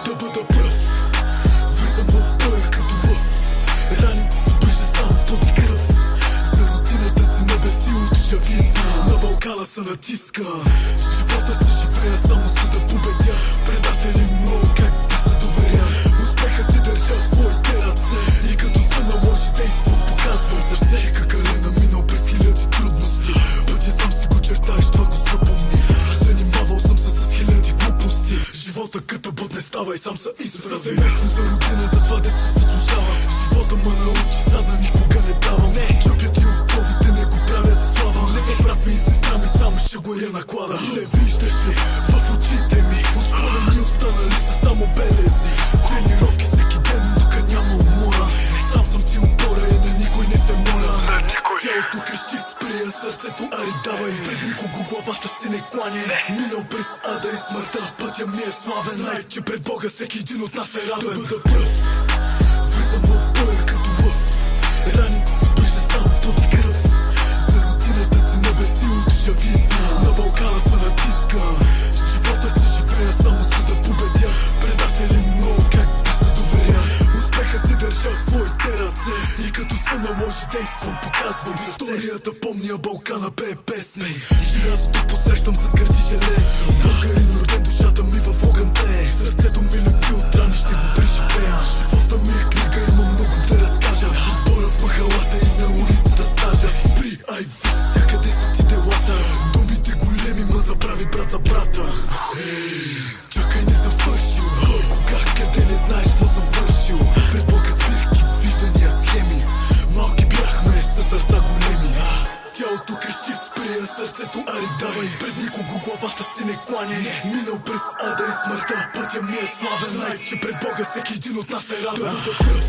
да бъда пръв. Влизам в боя като лъв, раните се пише сам поти кръв. За рутината си не беси от шавизма, на Балкана се натиска. Живота си живея само за да победя. Предатели много, как да се доверя. Успеха си държа в своите ръце и като се наложи действам, показвам сърце. Какалина минал през хиляди трудности, пътя сам си го чертаеш, това го запомни. Занимавал съм се с хиляди глупости. Живота като бъд не става и сам се изправи. За семейство, за родина, за това деца заслужава. Живота ме научи, задна никога не давам. Чупя ти оковите, не го правя за слава. Не за брат ми и сестра ми, само ще горя наклада. Не виждаш ли в очите ми, от спомени останали са само белези. Тренировки всеки ден, тука няма умора. Сам съм си опора и на никой не се моля. Тялото крещи, сприя сърцето, ари давай. Пред никого главата си не кланя. Минал през ада и смъртта, пътя ми е славен. Знай, че пред Бога всеки един от нас е равен. Да бъда пръв, влизам в боя като лъв, раните си пише сам поти кръв. За рутината си не беси от шавизма, на Балкана се натиска. Живота си живея само за да победя. Предатели много, как да се доверя. Успеха си държа в своите ръце и като се наложи действам, показвам сърце. Историята помня, Балкана бе песни. Животът посрещам с гърди железни. Българин роден, душата ми във огън тлее. Сърцето ми лети от рани, ще го преживея. Живота ми е книга, има много да разкажа. Отбора в махалата и на улицата стажа. Спри, ай виж, всякъде са ти делата. Думите големи, ма забрави брат за брата. Чакай, не съм свършил. Кога, къде не знаеш какво съм вършил. Пред Бога свирки, виждания, схеми. Малки бяхме със сърца големи. Тялото крещи, сприя сърцето, ари давай. Пред никого главата си не кланя. Минал през ада и смъртта, пътя ми е славен. Знай, че пред Бога всеки един от нас е равен. Да бъда пръв,